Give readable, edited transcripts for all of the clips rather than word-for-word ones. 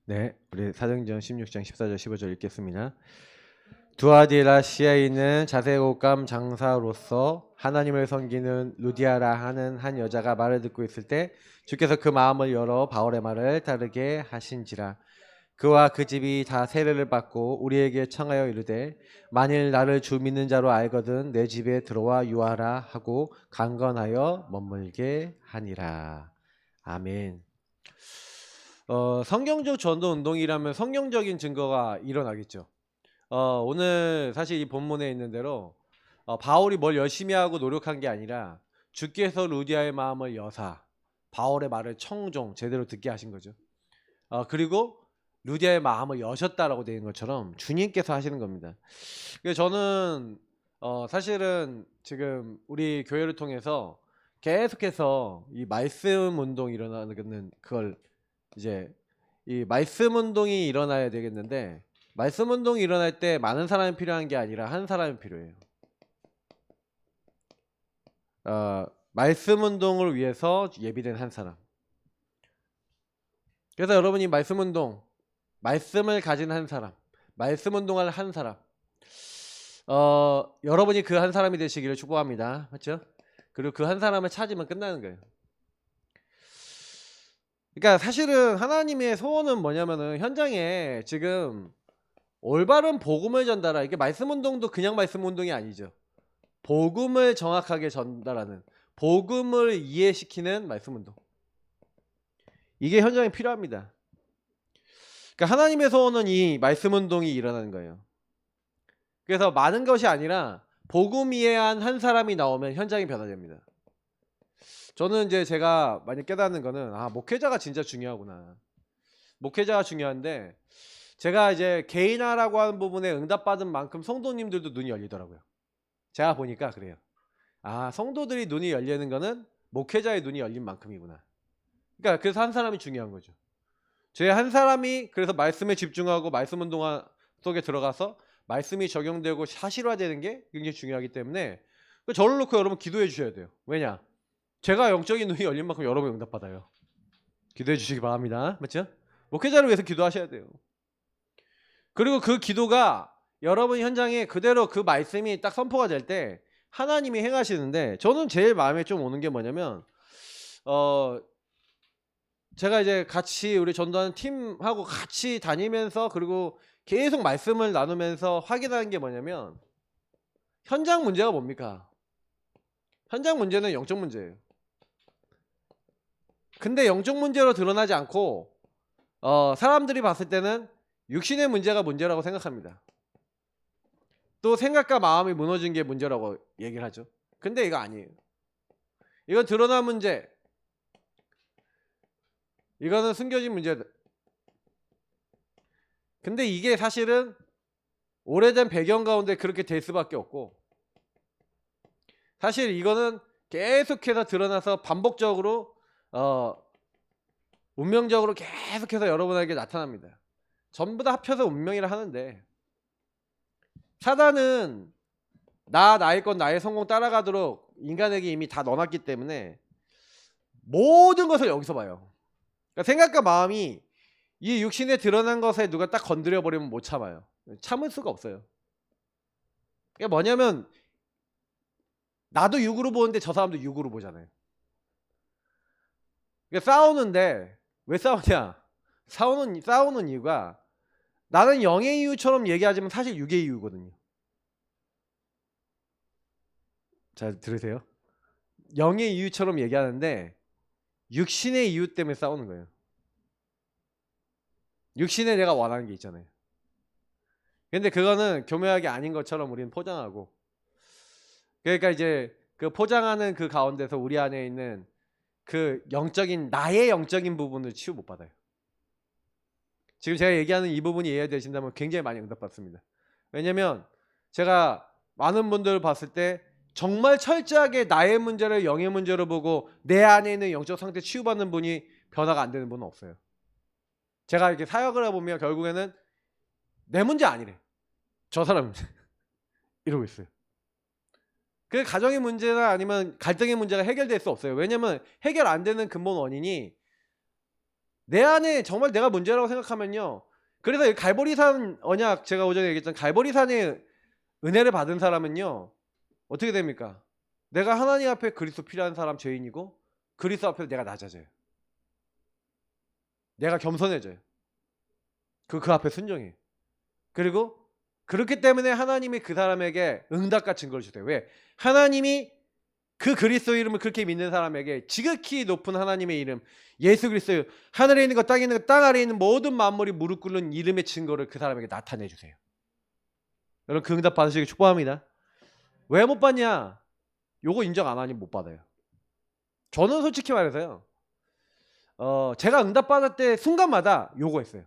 네, 우리 사도행전 16장 14절 15절 읽겠습니다. 두아디라시아에 있는 자색옷감 장사로서 하나님을 섬기는 루디아라 하는 한 여자가 말을 듣고 있을 때 주께서 그 마음을 열어 바울의 말을 따르게 하신지라. 그와 그 집이 다 세례를 받고 우리에게 청하여 이르되 만일 나를 주 믿는 자로 알거든 내 집에 들어와 유하라 하고 강건하여 머물게 하니라. 아멘. 성경적 전도 운동이라면 성경적인 증거가 일어나겠죠. 오늘 사실 이 본문에 있는 대로 바울이 뭘 열심히 하고 노력한 게 아니라 주께서 루디아의 마음을 여사 바울의 말을 청종 제대로 듣게 하신 거죠. 그리고 루디아의 마음을 여셨다라고 되어 있는 것처럼 주님께서 하시는 겁니다. 그래서 저는 사실은 지금 우리 교회를 통해서 계속해서 이 말씀 운동이 일어나는 그걸 이제 이 말씀 운동이 일어나야 되겠는데 말씀 운동이 일어날 때 많은 사람이 필요한 게 아니라 한 사람이 필요해요. 말씀 운동을 위해서 예비된 한 사람. 그래서 여러분이 말씀 운동, 말씀을 가진 한 사람, 말씀 운동할 한 사람, 여러분이 그 한 사람이 되시기를 축복합니다. 맞죠? 그리고 그 한 사람을 찾으면 끝나는 거예요. 그러니까 사실은 하나님의 소원은 뭐냐면은 현장에 지금 올바른 복음을 전달하 이게 말씀 운동도 그냥 말씀 운동이 아니죠. 복음을 정확하게 전달하는 복음을 이해시키는 말씀 운동. 이게 현장에 필요합니다. 그러니까 하나님의 소원은 이 말씀 운동이 일어나는 거예요. 그래서 많은 것이 아니라 복음 이해한 한 사람이 나오면 현장이 변화됩니다. 저는 이제 제가 많이 깨닫는 거는 목회자가 진짜 중요하구나. 목회자가 중요한데 제가 이제 개인화라고 하는 부분에 응답받은 만큼 성도님들도 눈이 열리더라고요. 제가 보니까 그래요. 성도들이 눈이 열리는 거는 목회자의 눈이 열린 만큼이구나. 그러니까 그래서 한 사람이 중요한 거죠. 제 한 사람이 그래서 말씀에 집중하고 말씀 운동 속에 들어가서 말씀이 적용되고 사실화되는 게 굉장히 중요하기 때문에 저를 놓고 여러분 기도해 주셔야 돼요. 왜냐? 제가 영적인 눈이 열린 만큼 여러분 응답받아요. 기도해 주시기 바랍니다. 맞죠? 목회자를 위해서 기도하셔야 돼요. 그리고 그 기도가 여러분 현장에 그대로 그 말씀이 딱 선포가 될 때 하나님이 행하시는데 저는 제일 마음에 좀 오는 게 뭐냐면 제가 이제 같이 우리 전도하는 팀하고 같이 다니면서 그리고 계속 말씀을 나누면서 확인하는 게 뭐냐면 현장 문제가 뭡니까? 현장 문제는 영적 문제예요. 근데 영적 문제로 드러나지 않고 사람들이 봤을 때는 육신의 문제가 문제라고 생각합니다. 또 생각과 마음이 무너진 게 문제라고 얘기를 하죠. 근데 이거 아니에요. 이건 드러난 문제. 이거는 숨겨진 문제다. 근데 이게 사실은 오래된 배경 가운데 그렇게 될 수밖에 없고 사실 이거는 계속해서 드러나서 반복적으로 운명적으로 계속해서 여러분에게 나타납니다. 전부 다 합쳐서 운명이라 하는데 사단은 나의 것 나의 성공 따라가도록 인간에게 이미 다 넣어놨기 때문에 모든 것을 여기서 봐요. 그러니까 생각과 마음이 이 육신에 드러난 것에 누가 딱 건드려 버리면 못 참아요. 참을 수가 없어요. 그게 뭐냐면 나도 육으로 보는데 저 사람도 육으로 보잖아요. 그러니까 싸우는데 왜 싸우냐? 싸우는 이유가 나는 영의 이유처럼 얘기하지만 사실 육의 이유거든요. 잘 들으세요? 영의 이유처럼 얘기하는데 육신의 이유 때문에 싸우는 거예요. 육신에 내가 원하는 게 있잖아요. 근데 그거는 교묘하게 아닌 것처럼 우리는 포장하고 그러니까 이제 그 포장하는 그 가운데서 우리 안에 있는 그 나의 영적인 부분을 치유 못 받아요. 지금 제가 얘기하는 이 부분이 이해되신다면 굉장히 많이 응답받습니다. 왜냐면 제가 많은 분들을 봤을 때 정말 철저하게 나의 문제를 영의 문제로 보고 내 안에 있는 영적 상태 치유받는 분이 변화가 안 되는 분은 없어요. 제가 이렇게 사역을 해보면 결국에는 내 문제 아니래. 저 사람 문제. 이러고 있어요. 그 가정의 문제나 아니면 갈등의 문제가 해결될 수 없어요. 왜냐면 해결 안 되는 근본 원인이 내 안에 정말 내가 문제라고 생각하면요. 그래서 이 갈보리산 언약 제가 오전에 얘기했던 갈보리산의 은혜를 받은 사람은요. 어떻게 됩니까? 내가 하나님 앞에 그리스도 필요한 사람 죄인이고 그리스도 앞에 내가 낮아져요. 내가 겸손해져요. 그 앞에 순종해요. 그리고 그렇기 때문에 하나님이 그 사람에게 응답과 증거를 주세요. 왜? 하나님이 그 그리스도 이름을 그렇게 믿는 사람에게 지극히 높은 하나님의 이름 예수 그리스도 하늘에 있는 것 땅에 있는 것 땅 아래에 있는 모든 만물이 무릎 꿇는 이름의 증거를 그 사람에게 나타내 주세요. 여러분 그 응답 받으시길 축복합니다. 왜 못 받냐? 요거 인정 안 하니 못 받아요. 저는 솔직히 말해서요. 제가 응답 받을 때 순간마다 요거 했어요.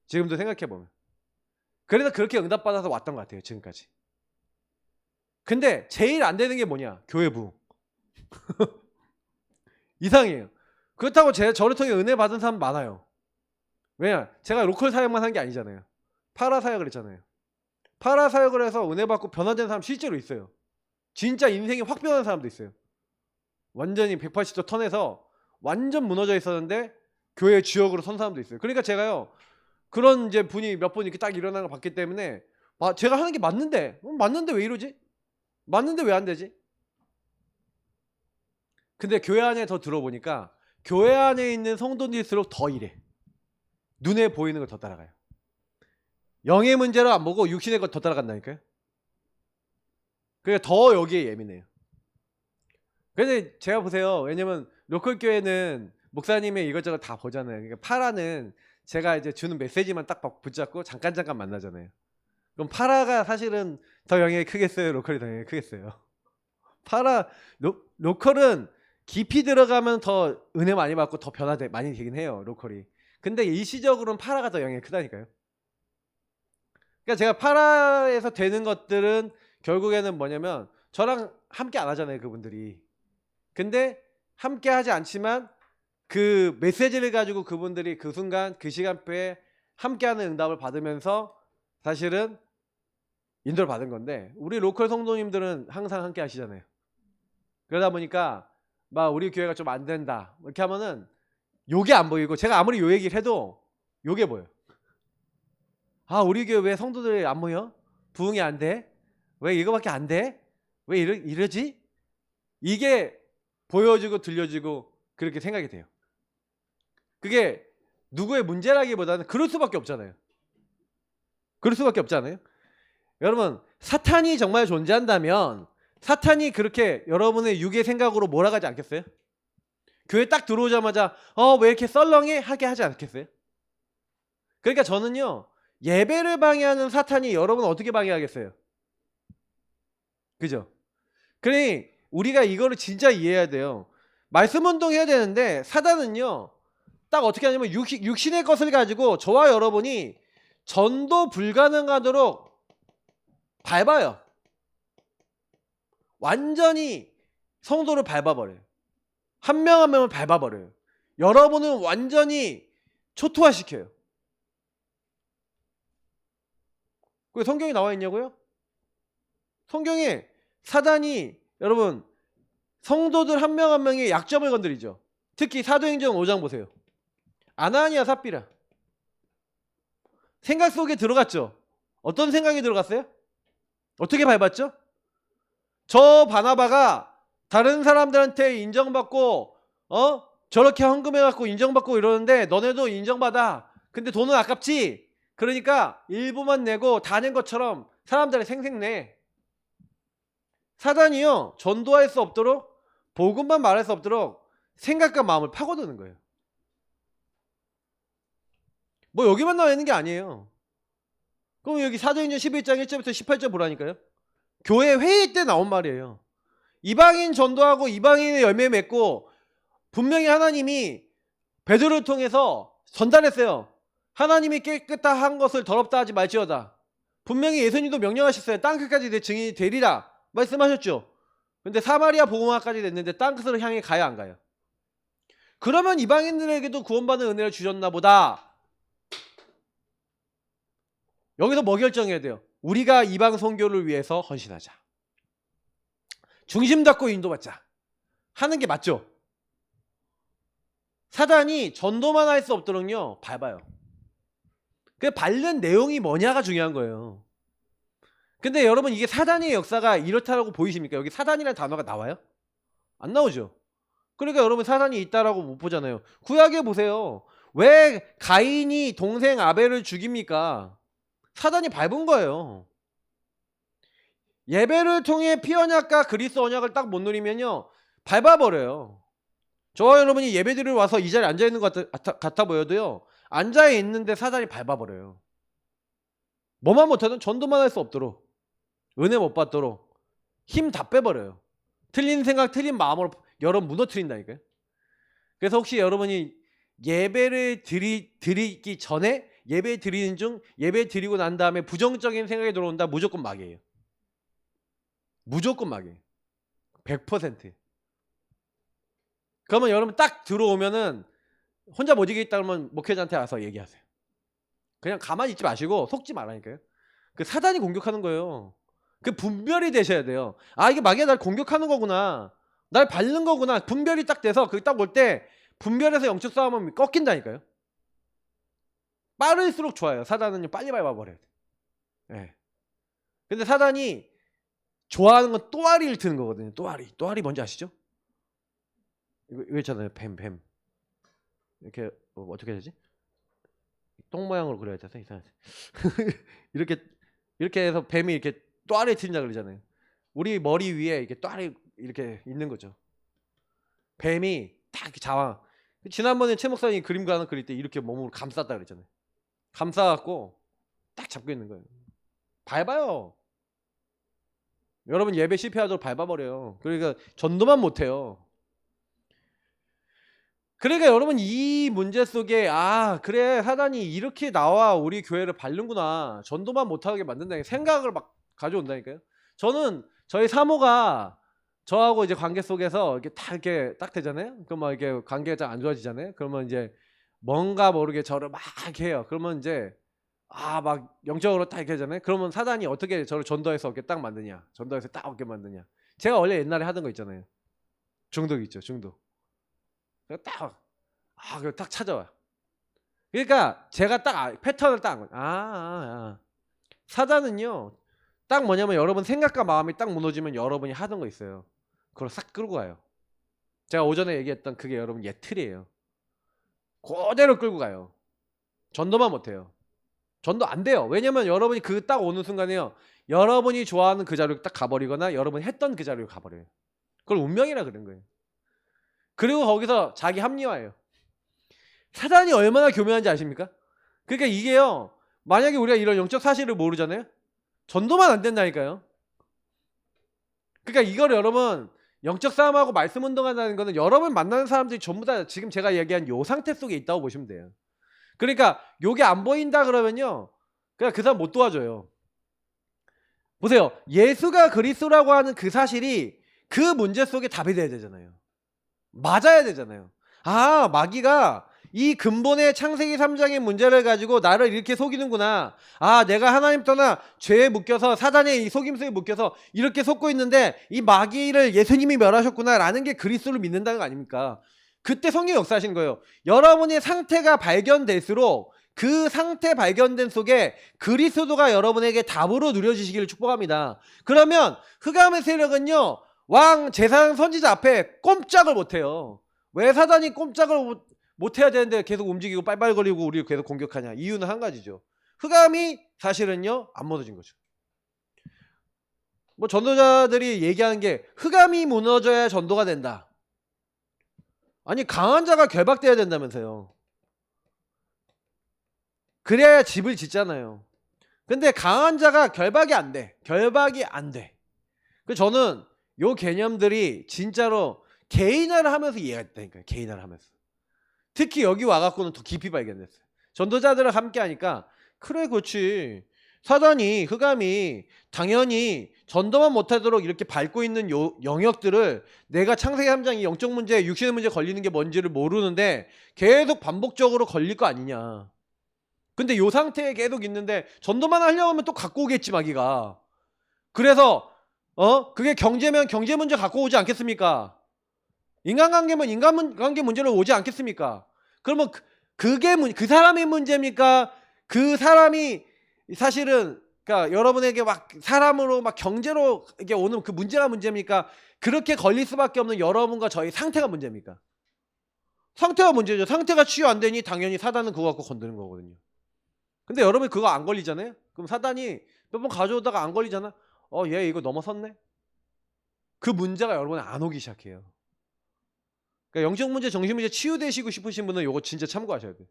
지금도 생각해보면. 그래서 그렇게 응답 받아서 왔던 것 같아요. 지금까지. 근데 제일 안 되는 게 뭐냐? 교회 부흥. 이상해요. 그렇다고 저를 통해 은혜 받은 사람 많아요. 왜냐? 제가 로컬 사역만 한 게 아니잖아요. 파라 사역을 했잖아요. 파라 사역을 해서 은혜 받고 변화된 사람 실제로 있어요. 진짜 인생이 확 변한 사람도 있어요. 완전히 180도 턴해서 완전 무너져 있었는데 교회 주역으로 선 사람도 있어요. 그러니까 제가요. 그런 이제 분이 몇 분 이렇게 딱 일어나는 걸 봤기 때문에 제가 하는 게 맞는데 맞는데 왜 이러지? 맞는데 왜 안 되지? 근데 교회 안에 더 들어보니까 교회 안에 있는 성도들일수록 더 이래. 눈에 보이는 걸 더 따라가요. 영의 문제를 안 보고 육신의 걸 더 따라간다니까요. 그러니까 더 여기에 예민해요. 근데 제가 보세요. 왜냐면 로컬 교회는 목사님의 이것저것 다 보잖아요. 그러니까 파라는 제가 이제 주는 메시지만 딱 붙잡고 잠깐 만나잖아요. 그럼 파라가 사실은 더 영향이 크겠어요? 로컬이 더 영향이 크겠어요? 파라 로컬은 깊이 들어가면 더 은혜 많이 받고 더 변화돼 많이 되긴 해요. 로컬이. 근데 일시적으로는 파라가 더 영향이 크다니까요. 그러니까 제가 파라에서 되는 것들은 결국에는 뭐냐면 저랑 함께 안 하잖아요. 그분들이. 근데 함께 하지 않지만 그 메시지를 가지고 그분들이 그 순간 그 시간표에 함께하는 응답을 받으면서 사실은 인도를 받은 건데 우리 로컬 성도님들은 항상 함께 하시잖아요. 그러다 보니까 막 우리 교회가 좀 안 된다 이렇게 하면은 요게 안 보이고 제가 아무리 요 얘기를 해도 요게 보여요. 아 우리 교회 왜 성도들이 안 모여? 부흥이 안 돼? 왜 이거밖에 안 돼? 왜 이러지? 이게 보여지고 들려지고 그렇게 생각이 돼요. 그게 누구의 문제라기보다는 그럴 수밖에 없잖아요. 그럴 수밖에 없잖아요. 여러분 사탄이 정말 존재한다면 사탄이 그렇게 여러분의 육의 생각으로 몰아가지 않겠어요? 교회 딱 들어오자마자 왜 이렇게 썰렁해? 하게 하지 않겠어요? 그러니까 저는요 예배를 방해하는 사탄이 여러분 어떻게 방해하겠어요? 그죠? 그러니 우리가 이거를 진짜 이해해야 돼요. 말씀 운동해야 되는데 사단은요 딱 어떻게 하냐면 육신의 것을 가지고 저와 여러분이 전도 불가능하도록 밟아요. 완전히 성도를 밟아버려요. 한 명 한 명을 밟아버려요. 여러분은 완전히 초토화시켜요. 그게 성경에 나와 있냐고요? 성경에 사단이 여러분 성도들 한 명 한 명의 약점을 건드리죠. 특히 사도행전 5장 보세요. 아나니아 삽비라 생각 속에 들어갔죠. 어떤 생각이 들어갔어요? 어떻게 밟았죠? 저 바나바가 다른 사람들한테 인정받고 저렇게 헌금해갖고 인정받고 이러는데 너네도 인정받아. 근데 돈은 아깝지? 그러니까 일부만 내고 다 낸 것처럼 사람들이 생색내. 사단이요 전도할 수 없도록 복음만 말할 수 없도록 생각과 마음을 파고드는 거예요. 뭐 여기만 나와 있는 게 아니에요. 그럼 여기 사도행전 11장 1절부터 18절 보라니까요. 교회 회의 때 나온 말이에요. 이방인 전도하고 이방인의 열매 맺고 분명히 하나님이 베드로를 통해서 전달했어요. 하나님이 깨끗다 한 것을 더럽다 하지 말지어다. 분명히 예수님도 명령하셨어요. 땅끝까지 내 증인이 되리라 말씀하셨죠. 근데 사마리아 복음화까지 됐는데 땅끝으로 향해 가야 안 가요? 그러면 이방인들에게도 구원받는 은혜를 주셨나 보다. 여기서 뭐 결정해야 돼요? 우리가 이방 선교를 위해서 헌신하자. 중심 잡고 인도받자. 하는 게 맞죠? 사단이 전도만 할 수 없도록요 밟아요. 그 밟는 내용이 뭐냐가 중요한 거예요. 근데 여러분 이게 사단의 역사가 이렇다라고 보이십니까? 여기 사단이라는 단어가 나와요? 안 나오죠. 그러니까 여러분 사단이 있다라고 못 보잖아요. 구약에 보세요. 왜 가인이 동생 아벨을 죽입니까? 사단이 밟은 거예요. 예배를 통해 피 언약과 그리스도 언약을 딱 못 누리면요 밟아버려요. 저와 여러분이 예배드리러 와서 이 자리에 앉아있는 것 같아 보여도요 앉아있는데 사단이 밟아버려요. 뭐만 못하든 전도만 할 수 없도록, 은혜 못 받도록 힘 다 빼버려요. 틀린 생각 틀린 마음으로 여러분 무너뜨린다니까요. 그래서 혹시 여러분이 예배를 드리기 전에 예배 드리는 중 예배 드리고 난 다음에 부정적인 생각이 들어온다, 무조건 마귀예요. 무조건 마귀예요. 100%. 그러면 여러분 딱 들어오면은 혼자 못 이기겠다 그러면 목회자한테 와서 얘기하세요. 그냥 가만히 있지 마시고 속지 말라니까요. 그 사단이 공격하는 거예요. 그 분별이 되셔야 돼요. 아 이게 마귀가 날 공격하는 거구나, 날 밟는 거구나. 분별이 딱 돼서 그 딱 올 때 분별해서 영적 싸움은 꺾인다니까요. 빠를수록 좋아요. 사단은 빨리 밟아버려야 돼. 네. 근데 사단이 좋아하는 건 또아리를 트는 거거든요. 또아리 뭔지 아시죠? 이거 있잖아요. 뱀 이렇게 어떻게 해야 되지? 똥 모양으로 그려야 돼서 이상하지. 이렇게 해서 뱀이 이렇게 또아리 트린다 그러잖아요. 우리 머리 위에 이렇게 또아리 이렇게 있는 거죠. 뱀이 딱 이렇게 자왕. 지난번에 최 목사님이 그림 하나 그릴 때 이렇게 몸으로 감쌌다 그랬잖아요. 감싸갖고 딱 잡고 있는 거예요. 밟아요. 여러분 예배 실패하도록 밟아버려요. 그러니까 전도만 못해요. 그러니까 여러분 이 문제 속에 아 그래 사단이 이렇게 나와 우리 교회를 밟는구나, 전도만 못하게 만든다는 생각을 막 가져온다니까요. 저는 저희 사모가 저하고 이제 관계 속에서 이렇게 딱 되잖아요. 그럼 막 이렇게 관계가 잘 안 좋아지잖아요. 그러면 이제 뭔가 모르게 저를 막 해요. 그러면 이제 막 영적으로 딱 이렇게 하잖아요. 그러면 사단이 어떻게 저를 전도해서 어깨 딱 만드냐, 전도해서 딱 어깨 만드냐. 제가 원래 옛날에 하던 거 있잖아요. 중독 있죠, 중독. 그걸 딱 찾아와요. 그러니까 제가 딱 패턴을 딱 사단은요 딱 뭐냐면 여러분 생각과 마음이 딱 무너지면 여러분이 하던 거 있어요. 그걸 싹 끌고 가요. 제가 오전에 얘기했던 그게 여러분 예틀이에요. 그대로 끌고 가요. 전도만 못해요. 전도 안 돼요. 왜냐면 여러분이 그 딱 오는 순간에요 여러분이 좋아하는 그 자리로 딱 가버리거나 여러분이 했던 그 자리로 가버려요. 그걸 운명이라 그런 거예요. 그리고 거기서 자기 합리화해요. 사단이 얼마나 교묘한지 아십니까? 그러니까 이게요 만약에 우리가 이런 영적 사실을 모르잖아요. 전도만 안 된다니까요. 그러니까 이걸 여러분 영적 싸움하고 말씀 운동한다는 거는 여러분 만나는 사람들이 전부 다 지금 제가 얘기한 요 상태 속에 있다고 보시면 돼요. 그러니까 요게 안 보인다 그러면요 그냥 그 사람 못 도와줘요. 보세요. 예수가 그리스도라고 하는 그 사실이 그 문제 속에 답이 돼야 되잖아요. 맞아야 되잖아요. 마귀가 이 근본의 창세기 3장의 문제를 가지고 나를 이렇게 속이는구나. 내가 하나님 떠나 죄에 묶여서 사단의 이 속임수에 묶여서 이렇게 속고 있는데 이 마귀를 예수님이 멸하셨구나 라는 게 그리스도를 믿는다는 거 아닙니까? 그때 성령이 역사하신 거예요. 여러분의 상태가 발견될수록 그 상태 발견된 속에 그리스도가 여러분에게 답으로 누려지시기를 축복합니다. 그러면 흑암의 세력은요 왕 제사장 선지자 앞에 꼼짝을 못해요. 왜 사단이 꼼짝을 못해야 되는데 계속 움직이고 빨빨거리고 우리를 계속 공격하냐? 이유는 한 가지죠. 흑암이 사실은요 안 무너진 거죠. 뭐 전도자들이 얘기하는 게 흑암이 무너져야 전도가 된다. 아니 강한 자가 결박돼야 된다면서요. 그래야 집을 짓잖아요. 근데 강한 자가 결박이 안 돼. 그래서 저는 요 개념들이 진짜로 개인화를 하면서 이해가 됐다니까요. 개인화를 하면서. 특히 여기 와갖고는 더 깊이 발견됐어요. 전도자들을 함께 하니까 그래 그렇지. 사단이 흑암이 당연히 전도만 못하도록 이렇게 밟고 있는 요 영역들을 내가 창세기 3장 이 영적 문제, 육신의 문제 걸리는 게 뭔지를 모르는데 계속 반복적으로 걸릴 거 아니냐. 근데 요 상태에 계속 있는데 전도만 하려고 하면 또 갖고 오겠지 마귀가. 그래서 그게 경제면 경제 문제 갖고 오지 않겠습니까? 인간관계면 인간관계 문제로 오지 않겠습니까? 그러면 그 사람이 문제입니까? 그 사람이 사실은 그러니까 여러분에게 막 사람으로 막 경제로 이게 오는 그 문제가 문제입니까? 그렇게 걸릴 수밖에 없는 여러분과 저희 상태가 문제입니까? 상태가 문제죠. 상태가 치유 안 되니 당연히 사단은 그거 갖고 건드는 거거든요. 근데 여러분이 그거 안 걸리잖아요? 그럼 사단이 몇 번 가져오다가 안 걸리잖아? 얘 이거 넘어섰네? 그 문제가 여러분에 안 오기 시작해요. 그러니까 영적 문제, 정신 문제 치유되시고 싶으신 분은 이거 진짜 참고하셔야 돼요.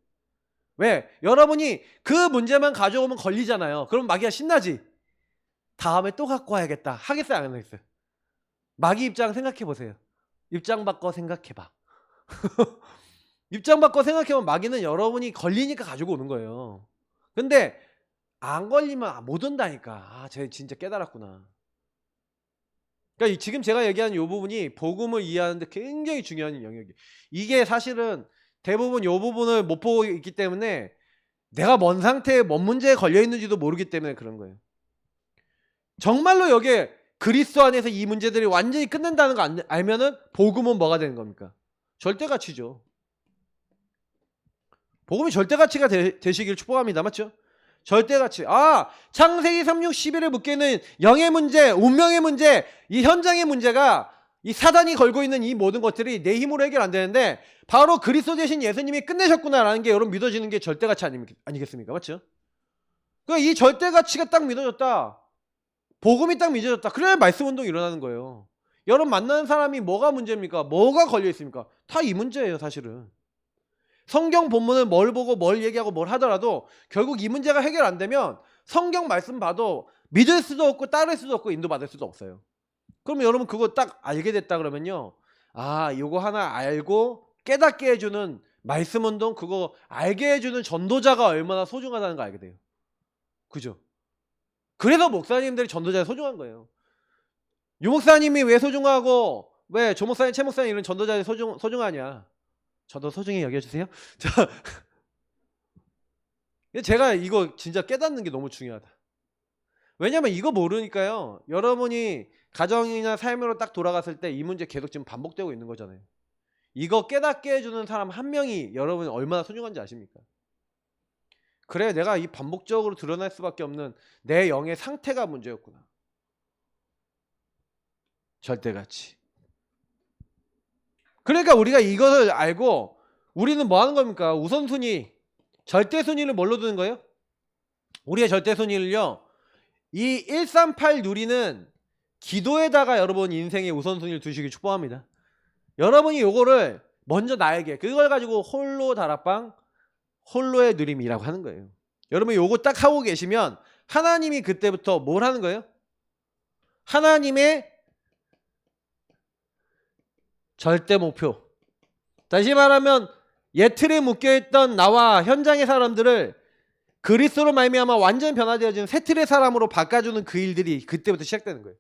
왜? 여러분이 그 문제만 가져오면 걸리잖아요. 그럼 마귀가 신나지? 다음에 또 갖고 와야겠다. 하겠어요? 안 하겠어요? 마귀 입장 생각해 보세요. 입장 바꿔 생각해봐. 입장 바꿔 생각해보면 마귀는 여러분이 걸리니까 가지고 오는 거예요. 근데 안 걸리면 못 온다니까. 쟤 진짜 깨달았구나. 그러니까 지금 제가 얘기하는 이 부분이 복음을 이해하는데 굉장히 중요한 영역이에요. 이게 사실은 대부분 이 부분을 못 보고 있기 때문에 내가 뭔 상태에 뭔 문제에 걸려 있는지도 모르기 때문에 그런 거예요. 정말로 여기에 그리스도 안에서 이 문제들이 완전히 끝낸다는 거 알면은 복음은 뭐가 되는 겁니까? 절대가치죠. 복음이 절대가치가 되시길 축복합니다. 맞죠? 절대가치. 창세기 3, 6, 11에 묶여있는 영의 문제, 운명의 문제, 이 현장의 문제가 이 사단이 걸고 있는 이 모든 것들이 내 힘으로 해결 안 되는데 바로 그리스도 되신 예수님이 끝내셨구나라는 게 여러분 믿어지는 게 절대가치 아니겠습니까? 맞죠? 그러니까 이 절대가치가 딱 믿어졌다. 복음이 딱 믿어졌다. 그래야 말씀 운동이 일어나는 거예요. 여러분 만나는 사람이 뭐가 문제입니까? 뭐가 걸려 있습니까? 다 이 문제예요, 사실은. 성경 본문을 뭘 보고 뭘 얘기하고 뭘 하더라도 결국 이 문제가 해결 안 되면 성경 말씀 봐도 믿을 수도 없고 따를 수도 없고 인도받을 수도 없어요. 그럼 여러분 그거 딱 알게 됐다 그러면요. 이거 하나 알고 깨닫게 해주는 말씀 운동, 그거 알게 해주는 전도자가 얼마나 소중하다는 거 알게 돼요. 그죠? 그래서 목사님들이 전도자에 소중한 거예요. 유 목사님이 왜 소중하고 왜 조 목사님, 최 목사님 이런 전도자에 소중하냐? 저도 소중히 여겨주세요. 제가 이거 진짜 깨닫는 게 너무 중요하다. 왜냐면 이거 모르니까요. 여러분이 가정이나 삶으로 딱 돌아갔을 때 이 문제 계속 지금 반복되고 있는 거잖아요. 이거 깨닫게 해주는 사람 한 명이 여러분이 얼마나 소중한지 아십니까? 그래, 내가 이 반복적으로 드러날 수밖에 없는 내 영의 상태가 문제였구나. 절대가치. 그러니까 우리가 이것을 알고 우리는 뭐 하는 겁니까? 우선순위, 절대순위를 뭘로 두는 거예요? 우리의 절대순위를요, 이 138 누리는 기도에다가 여러분 인생의 우선순위를 두시길 축복합니다. 여러분이 요거를 먼저 나에게, 그걸 가지고 홀로 다락방, 홀로의 누림이라고 하는 거예요. 여러분이 요거 딱 하고 계시면 하나님이 그때부터 뭘 하는 거예요? 하나님의 절대 목표. 다시 말하면 예틀에 묶여있던 나와 현장의 사람들을 그리스도로 말미암아 완전 변화되어진 새 틀의 사람으로 바꿔주는 그 일들이 그때부터 시작되는 거예요.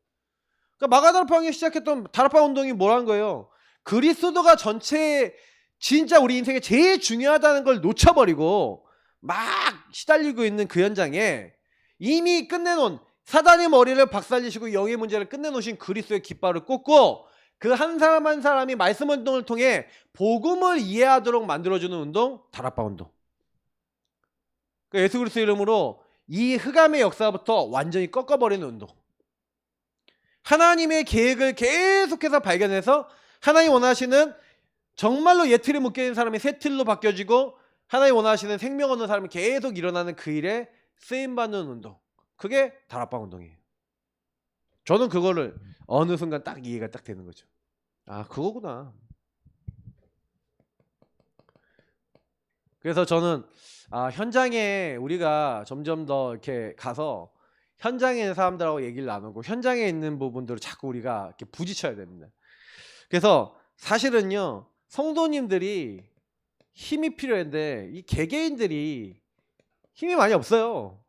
그러니까 마가다락방이 시작했던 다락방 운동이 뭐라는 거예요? 그리스도가 전체 진짜 우리 인생에 제일 중요하다는 걸 놓쳐버리고 막 시달리고 있는 그 현장에 이미 끝내놓은 사단의 머리를 박살내시고 영의 문제를 끝내놓으신 그리스도의 깃발을 꽂고 그 한 사람 한 사람이 말씀 운동을 통해 복음을 이해하도록 만들어주는 운동, 다락방 운동. 그러니까 예수 그리스도 이름으로 이 흑암의 역사부터 완전히 꺾어버리는 운동. 하나님의 계획을 계속해서 발견해서 하나님 원하시는 정말로 예틀에 묶여있는 사람이 새 틀로 바뀌어지고 하나님 원하시는 생명 얻는 사람이 계속 일어나는 그 일에 쓰임받는 운동. 그게 다락방 운동이에요. 저는 그거를 어느 순간 딱 이해가 딱 되는 거죠. 그거구나. 그래서 저는 현장에 우리가 점점 더 이렇게 가서 현장에 있는 사람들하고 얘기를 나누고 현장에 있는 부분들을 자꾸 우리가 이렇게 부딪혀야 됩니다. 그래서 사실은요, 성도님들이 힘이 필요한데 이 개개인들이 힘이 많이 없어요.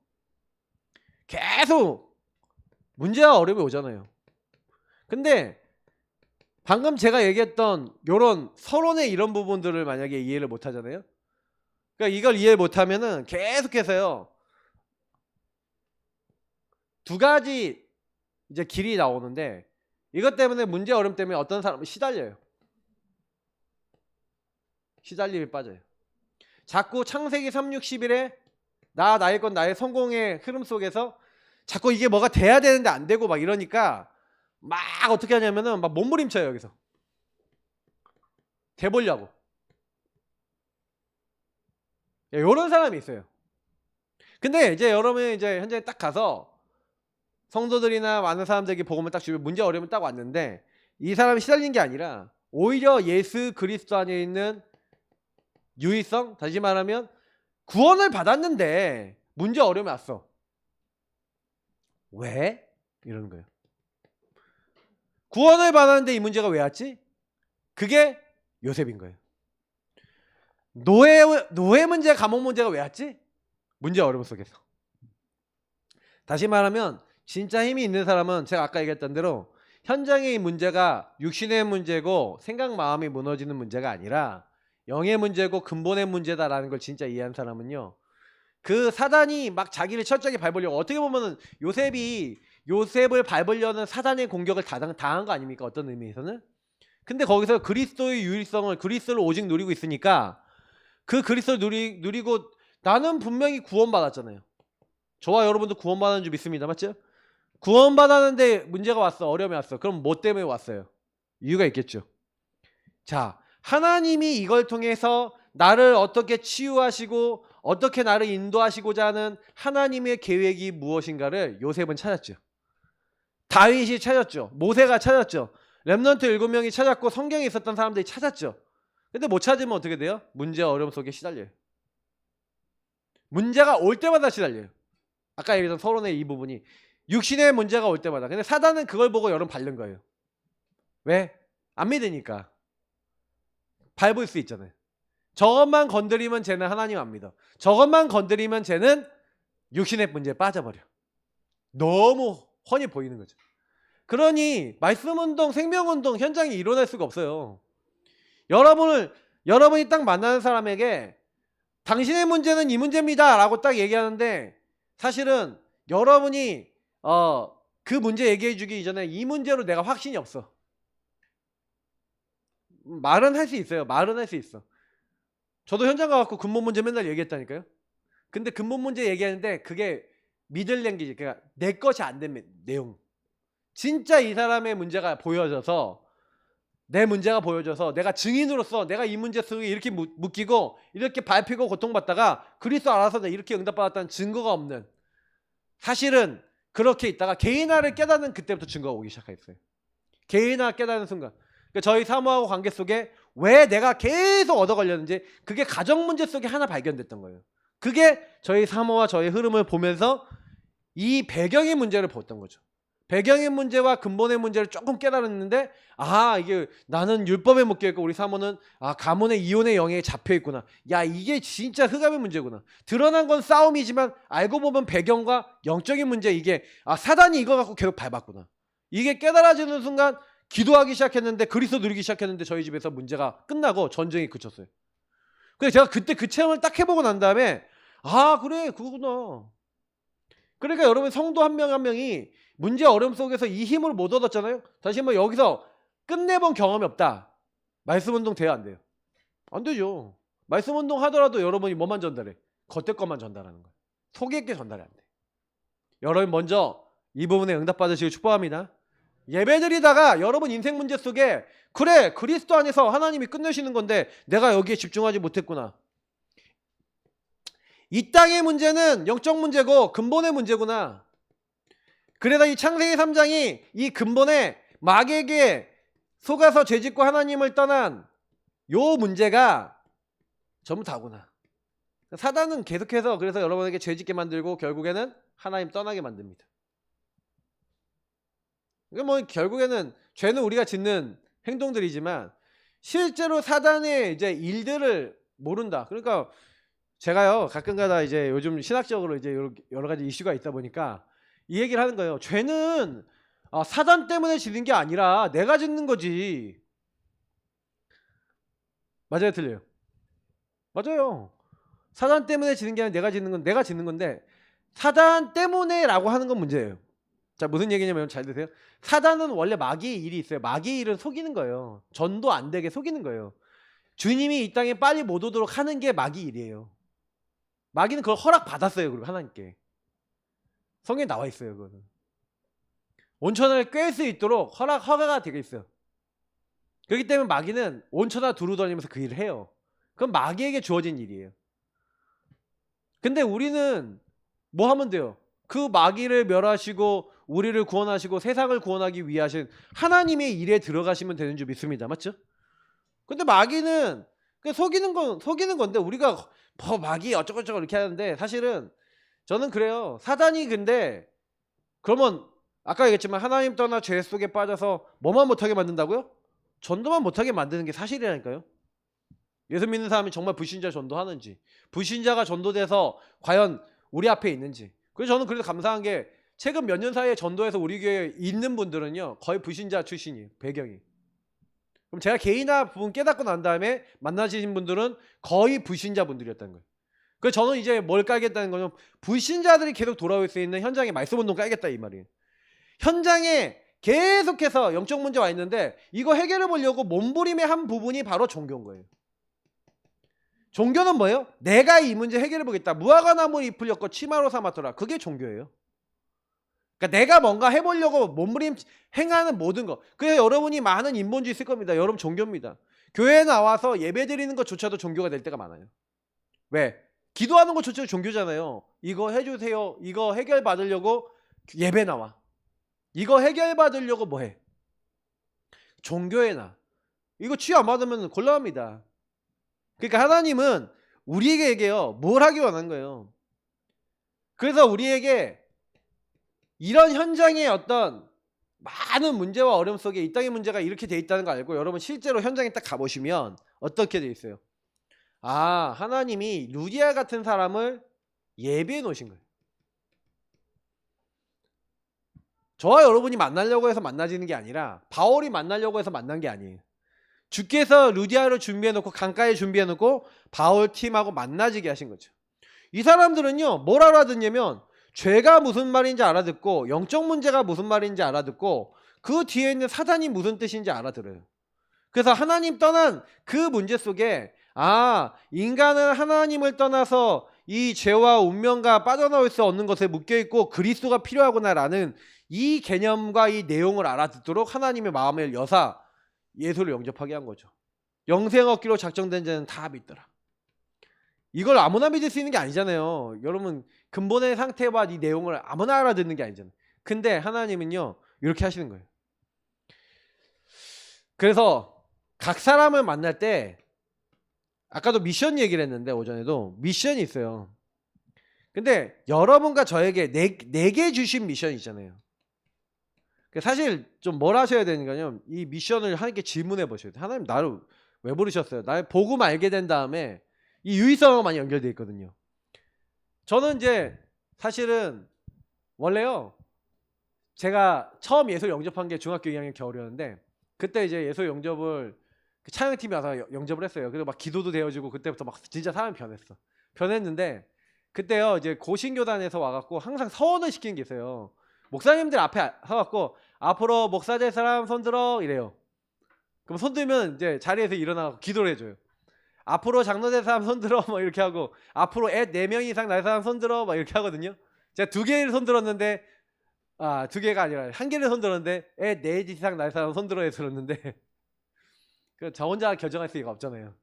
계속 문제와 어려움이 오잖아요. 근데 방금 제가 얘기했던 요런 서론의 이런 부분들을 만약에 이해를 못 하잖아요. 그러니까 이걸 이해 못 하면은 계속해서요, 두 가지 이제 길이 나오는데 이것 때문에 문제 어려움 때문에 어떤 사람은 시달려요. 시달림에 빠져요. 자꾸 창세기 3:6-11에 나의 건 나의 성공의 흐름 속에서 자꾸 이게 뭐가 돼야 되는데 안 되고 막 이러니까 막 어떻게 하냐면은 막 몸부림쳐요. 여기서 돼보려고. 이런 사람이 있어요. 근데 이제 여러분이 이제 현장에 딱 가서 성도들이나 많은 사람들에게 복음을 딱 주면 문제 어려움을 딱 왔는데 이 사람이 시달린 게 아니라 오히려 예수 그리스도 안에 있는 유의성, 다시 말하면 구원을 받았는데 문제 어려움이 왔어. 왜? 이러는 거예요. 구원을 받았는데 이 문제가 왜 왔지? 그게 요셉인 거예요. 노예 문제, 감옥 문제가 왜 왔지? 문제 어려움 속에서. 다시 말하면 진짜 힘이 있는 사람은 제가 아까 얘기했던 대로 현장의 문제가 육신의 문제고 생각 마음이 무너지는 문제가 아니라 영의 문제고 근본의 문제다라는 걸 진짜 이해한 사람은요, 그 사단이 막 자기를 철저하게 밟으려고, 어떻게 보면은 요셉을 밟으려는 사단의 공격을 당한 거 아닙니까? 어떤 의미에서는. 근데 거기서 그리스도의 유일성을, 그리스도를 오직 누리고 있으니까 그 그리스도를 누리고 나는 분명히 구원받았잖아요. 저와 여러분도 구원받은 줄 믿습니다. 맞죠? 구원받았는데 문제가 왔어. 어려움이 왔어. 그럼 뭐 때문에 왔어요? 이유가 있겠죠. 자, 하나님이 이걸 통해서 나를 어떻게 치유하시고 어떻게 나를 인도하시고자 하는 하나님의 계획이 무엇인가를 요셉은 찾았죠. 다윗이 찾았죠. 모세가 찾았죠. 렘넌트 7명이 찾았고 성경에 있었던 사람들이 찾았죠. 근데 못 찾으면 어떻게 돼요? 문제 어려움 속에 시달려요. 문제가 올 때마다 시달려요. 아까 얘기했던 서론의 이 부분이 육신의 문제가 올 때마다. 근데 사단은 그걸 보고 여러분 밟는 거예요. 왜? 안 믿으니까. 밟을 수 있잖아요. 저것만 건드리면 쟤는 하나님 안 믿어. 저것만 건드리면 쟤는 육신의 문제에 빠져버려. 너무 훤히 보이는 거죠. 그러니 말씀운동, 생명운동 현장이 일어날 수가 없어요. 여러분이 딱 만나는 사람에게 당신의 문제는 이 문제입니다 라고 딱 얘기하는데 사실은 여러분이 그 문제 얘기해 주기 이전에 이 문제로 내가 확신이 없어. 말은 할 수 있어요. 말은 할 수 있어. 저도 현장 가갖고 근본 문제 맨날 얘기했다니까요. 근데 근본 문제 얘기하는데 그게 믿을 랭귀지, 그러니까 내 것이 안 된 내용. 진짜 이 사람의 문제가 보여져서, 내 문제가 보여져서 내가 증인으로서 내가 이 문제 속에 이렇게 묶이고 이렇게 밟히고 고통받다가 그리스도 알아서 내가 이렇게 응답받았다는 증거가 없는, 사실은 그렇게 있다가 개인화를 깨닫는 그때부터 증거가 오기 시작했어요. 개인화 깨닫는 순간. 그러니까 저희 사모하고 관계 속에 왜 내가 계속 얻어 걸렸는지 그게 가정 문제 속에 하나 발견됐던 거예요. 그게 저희 사모와 저희 흐름을 보면서 이 배경의 문제를 봤던 거죠. 배경의 문제와 근본의 문제를 조금 깨달았는데, 이게 나는 율법에 묶여있고 우리 사모는 가문의 이혼의 영향에 잡혀있구나. 야, 이게 진짜 흑암의 문제구나. 드러난 건 싸움이지만 알고 보면 배경과 영적인 문제, 이게 사단이 이거 갖고 계속 밟았구나. 이게 깨달아지는 순간 기도하기 시작했는데, 그리스도 누리기 시작했는데 저희 집에서 문제가 끝나고 전쟁이 그쳤어요. 그래서 제가 그때 그 체험을 딱 해보고 난 다음에 그래 그거구나. 그러니까 여러분 성도 한 명 한 명이 문제 어려움 속에서 이 힘을 못 얻었잖아요. 다시 한번 여기서 끝내본 경험이 없다. 말씀운동 돼야 안 돼요? 안 되죠. 말씀운동 하더라도 여러분이 뭐만 전달해? 겉에 것만 전달하는 거예요. 속에 게 전달이 안 돼. 여러분 먼저 이 부분에 응답받으시길 축복합니다. 예배드리다가 여러분 인생 문제 속에 그래 그리스도 안에서 하나님이 끝내시는 건데 내가 여기에 집중하지 못했구나. 이 땅의 문제는 영적 문제고 근본의 문제구나. 그래서 이 창세기 3장이 이 근본에 마귀에게 속아서 죄짓고 하나님을 떠난 요 문제가 전부 다구나. 사단은 계속해서 그래서 여러분에게 죄짓게 만들고 결국에는 하나님 떠나게 만듭니다. 뭐 결국에는 죄는 우리가 짓는 행동들이지만 실제로 사단의 이제 일들을 모른다. 그러니까 제가요 가끔가다 이제 요즘 신학적으로 이제 여러 가지 이슈가 있다 보니까 이 얘기를 하는 거예요. 죄는 사단 때문에 짓는 게 아니라 내가 짓는 거지. 맞아요, 틀려요? 맞아요. 사단 때문에 짓는 게 아니라 내가 짓는 건 내가 짓는 건데 사단 때문에라고 하는 건 문제예요. 자, 무슨 얘기냐면 잘 드세요. 사단은 원래 마귀의 일이 있어요. 마귀의 일은 속이는 거예요. 전도 안 되게 속이는 거예요. 주님이 이 땅에 빨리 못 오도록 하는 게 마귀 일이에요. 마귀는 그걸 허락받았어요. 그리고 하나님께. 성경에 나와 있어요. 그거는. 온천을 꿰 수 있도록 허가가 되어 있어요. 그렇기 때문에 마귀는 온천을 두루다니면서 그 일을 해요. 그건 마귀에게 주어진 일이에요. 근데 우리는 뭐 하면 돼요? 그 마귀를 멸하시고 우리를 구원하시고 세상을 구원하기 위하신 하나님의 일에 들어가시면 되는 줄 믿습니다. 맞죠? 근데 마귀는 속이는 건데 우리가 마귀 어쩌고저쩌고 이렇게 하는데 사실은 저는 그래요. 사단이 근데 그러면 아까 얘기했지만 하나님 떠나 죄 속에 빠져서 뭐만 못하게 만든다고요? 전도만 못하게 만드는 게 사실이라니까요. 예수 믿는 사람이 정말 불신자 전도하는지, 불신자가 전도돼서 과연 우리 앞에 있는지. 그래서 저는 그래도 감사한 게 최근 몇 년 사이에 전도해서 우리 교회에 있는 분들은요 거의 불신자 출신이에요. 배경이. 그럼 제가 개인화 부분 깨닫고 난 다음에 만나신 분들은 거의 불신자 분들이었다는 거예요. 그래서 저는 이제 뭘 깔겠다는 거는 불신자들이 계속 돌아올 수 있는 현장에 말씀 운동 깔겠다 이 말이에요. 현장에 계속해서 영적 문제 와 있는데 이거 해결해 보려고 몸부림의 한 부분이 바로 종교인 거예요. 종교는 뭐예요? 내가 이 문제 해결해 보겠다. 무화과나무 잎을 엮고 치마로 삼았더라. 그게 종교예요. 그러니까 내가 뭔가 해보려고 몸부림 행하는 모든 거. 그래서 여러분이 많은 인본주의 있을 겁니다. 여러분 종교입니다. 교회에 나와서 예배 드리는 것조차도 종교가 될 때가 많아요. 왜? 기도하는 것조차도 종교잖아요. 이거 해주세요. 이거 해결 받으려고 예배 나와. 이거 해결 받으려고 뭐해? 종교에 나. 이거 치유 안 받으면 곤란합니다. 그러니까 하나님은 우리에게요 뭘 하기 원한 거예요. 그래서 우리에게 이런 현장의 어떤 많은 문제와 어려움 속에 이 땅의 문제가 이렇게 돼 있다는 거 알고 여러분 실제로 현장에 딱 가보시면 어떻게 돼 있어요? 아, 하나님이 루디아 같은 사람을 예비해 놓으신 거예요. 저와 여러분이 만나려고 해서 만나지는 게 아니라 바울이 만나려고 해서 만난 게 아니에요. 주께서 루디아를 준비해 놓고 강가에 준비해 놓고 바울 팀하고 만나지게 하신 거죠. 이 사람들은요 뭘 알아듣냐면 죄가 무슨 말인지 알아듣고 영적 문제가 무슨 말인지 알아듣고 그 뒤에 있는 사단이 무슨 뜻인지 알아들어요. 그래서 하나님 떠난 그 문제 속에 아, 인간은 하나님을 떠나서 이 죄와 운명과 빠져나올 수 없는 것에 묶여있고 그리스도가 필요하구나라는 이 개념과 이 내용을 알아듣도록 하나님의 마음을 여사 예수를 영접하게 한 거죠. 영생 얻기로 작정된 자는 다 믿더라. 이걸 아무나 믿을 수 있는 게 아니잖아요. 여러분 근본의 상태와 이 내용을 아무나 알아듣는 게 아니잖아요. 근데 하나님은요 이렇게 하시는 거예요. 그래서 각 사람을 만날 때 아까도 미션 얘기를 했는데 오전에도 미션이 있어요. 근데 여러분과 저에게 네 개 주신 미션이 있잖아요. 사실 좀 뭘 하셔야 되는 거냐면 이 미션을 하나님께 질문해 보셔야 돼요. 하나님 나를 왜 부르셨어요? 나의 복음 알게 된 다음에 이 유의성하고 많이 연결되어 있거든요. 저는 이제 사실은 원래요 제가 처음 예술 영접한 게 중학교 2학년 겨울이었는데 그때 이제 예술 영접을 찬양팀이 와서 영접을 했어요. 그래서 막 기도도 되어지고 그때부터 막 진짜 사람이 변했는데 그때요 이제 고신교단에서 와갖고 항상 서원을 시키는 게 있어요. 목사님들 앞에 서갖고 앞으로 목사 될 사람 손들어 이래요. 그럼 손들면 이제 자리에서 일어나고 기도를 해줘요. 앞으로 장로 될 사람 손들어 막 이렇게 하고 앞으로 애 4명 이상 날 사람 손들어 막 이렇게 하거든요. 제가 2개를 손들었는데 2개가 아니라 1개를 손들었는데 애 4 이상 날 사람 손들어 해서 들었는데 저 혼자 결정할 수가 없잖아요.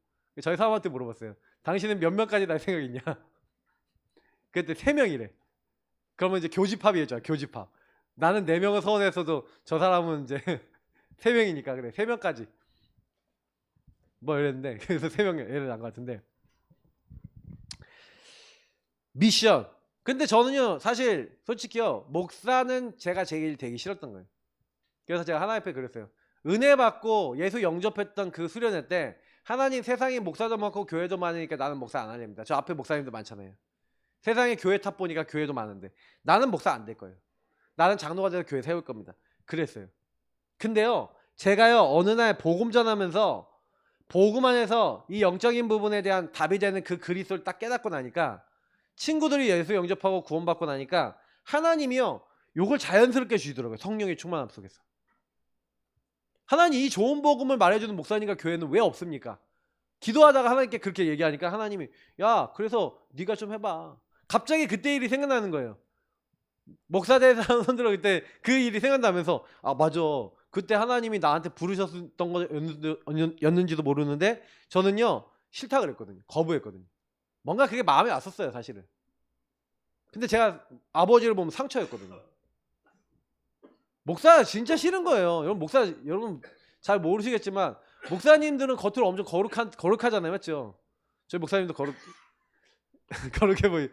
저희 사람한테 물어봤어요. 당신은 몇 명까지 날 생각 있냐? 그때 3명이래. 그러면 이제 교집합이 했죠. 교집합. 나는 4명을 서원했어도 저 사람은 이제 3명이니까 그래 3명까지 뭐 이랬는데 그래서 3명 예를 난 것 같은데 미션. 근데 저는요 사실 솔직히요 목사는 제가 제일 되기 싫었던 거예요. 그래서 제가 하나님 앞에 그랬어요. 은혜 받고 예수 영접했던 그 수련회 때 하나님 세상에 목사도 많고 교회도 많으니까 나는 목사 안 하렵니다. 저 앞에 목사님도 많잖아요. 세상에 교회 탑 보니까 교회도 많은데 나는 목사 안 될 거예요. 나는 장로가 돼서 교회 세울 겁니다. 그랬어요. 근데요 제가요 어느 날 복음 전하면서 복음 안에서 이 영적인 부분에 대한 답이 되는 그 그리스도를 딱 깨닫고 나니까 친구들이 예수 영접하고 구원받고 나니까 하나님이요 요걸 자연스럽게 주시더라고요. 성령의 충만함 속에서. 하나님 이 좋은 복음을 말해주는 목사님과 교회는 왜 없습니까? 기도하다가 하나님께 그렇게 얘기하니까 하나님이 야 그래서 네가 좀 해봐. 갑자기 그때 일이 생각나는 거예요. 목사대 사원들은 그때 그 일이 생각나면서 아 맞아 그때 하나님이 나한테 부르셨던 거였는지도 모르는데 저는요 싫다 그랬거든요. 거부했거든요. 뭔가 그게 마음에 왔었어요 사실은. 근데 제가 아버지를 보면 상처였거든요. 목사 진짜 싫은 거예요. 여러분 목사 여러분 잘 모르시겠지만 목사님들은 겉으로 엄청 거룩하잖아요, 맞죠? 저희 목사님도 거룩해 보이.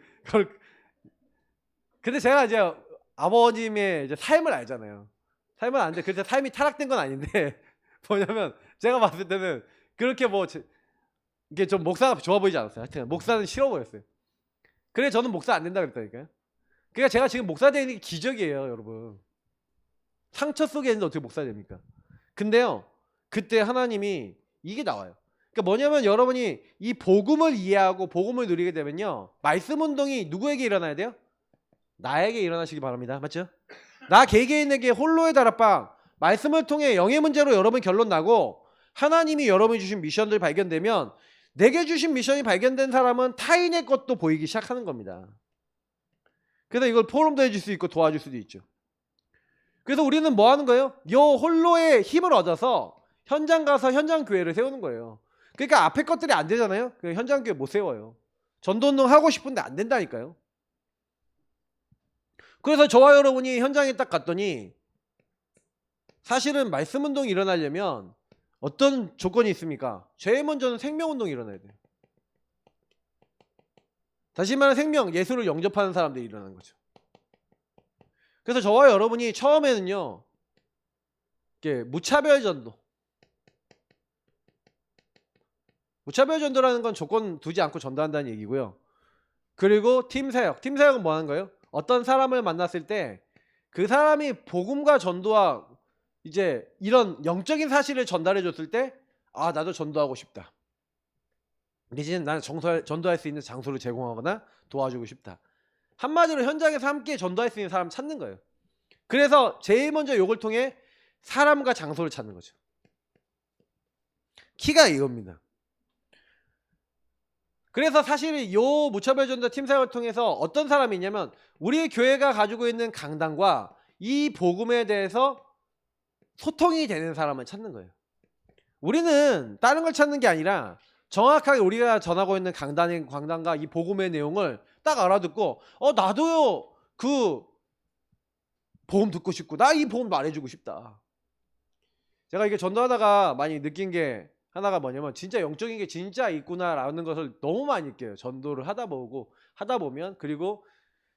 근데 제가 이제 아버님의 이제 삶을 알잖아요. 삶을 아는데 그래서 삶이 타락된 건 아닌데 뭐냐면 제가 봤을 때는 그렇게 뭐 이게 좀 목사가 좋아 보이지 않았어요. 하여튼 목사는 싫어 보였어요. 그래 저는 목사 안 된다 그랬다니까요. 그러니까 제가 지금 목사 되는 게 기적이에요, 여러분. 상처 속에 있는데 어떻게 목사 됩니까? 근데요. 그때 하나님이 이게 나와요. 그러니까 뭐냐면 여러분이 이 복음을 이해하고 복음을 누리게 되면요. 말씀 운동이 누구에게 일어나야 돼요? 나에게 일어나시기 바랍니다. 맞죠? 나 개개인에게 홀로의 다락방 말씀을 통해 영의 문제로 여러분 결론 나고 하나님이 여러분이 주신 미션들 발견되면 내게 주신 미션이 발견된 사람은 타인의 것도 보이기 시작하는 겁니다. 그래서 이걸 포럼도 해줄 수 있고 도와줄 수도 있죠. 그래서 우리는 뭐 하는 거예요? 요 홀로의 힘을 얻어서 현장 가서 현장 교회를 세우는 거예요. 그러니까 앞에 것들이 안 되잖아요. 그 현장 교회 못 세워요. 전도운동 하고 싶은데 안 된다니까요. 그래서 저와 여러분이 현장에 딱 갔더니 사실은 말씀 운동이 일어나려면 어떤 조건이 있습니까? 제일 먼저는 생명 운동이 일어나야 돼요. 다시 말해 생명, 예수를 영접하는 사람들이 일어나는 거죠. 그래서 저와 여러분이 처음에는요. 이게 무차별 전도. 무차별 전도라는 건 조건 두지 않고 전도한다는 얘기고요. 그리고 팀 사역. 팀 사역은 뭐 하는 거예요? 어떤 사람을 만났을 때 그 사람이 복음과 전도와 이제 이런 영적인 사실을 전달해 줬을 때 아 나도 전도하고 싶다. 이제는 나는 전도할 수 있는 장소를 제공하거나 도와주고 싶다. 한마디로 현장에서 함께 전도할 수 있는 사람 찾는 거예요. 그래서 제일 먼저 이걸 통해 사람과 장소를 찾는 거죠. 키가 이겁니다. 그래서 사실 이 무차별 전도 팀 사역을 통해서 어떤 사람이 있냐면 우리 교회가 가지고 있는 강단과 이 복음에 대해서 소통이 되는 사람을 찾는 거예요. 우리는 다른 걸 찾는 게 아니라 정확하게 우리가 전하고 있는 강단과 이 복음의 내용을 딱 알아듣고 나도요 그 복음 듣고 싶고 나 이 복음 말해주고 싶다. 제가 이게 전도하다가 많이 느낀 게 하나가 뭐냐면 진짜 영적인 게 진짜 있구나라는 것을 너무 많이 느껴요. 전도를 하다 보면 그리고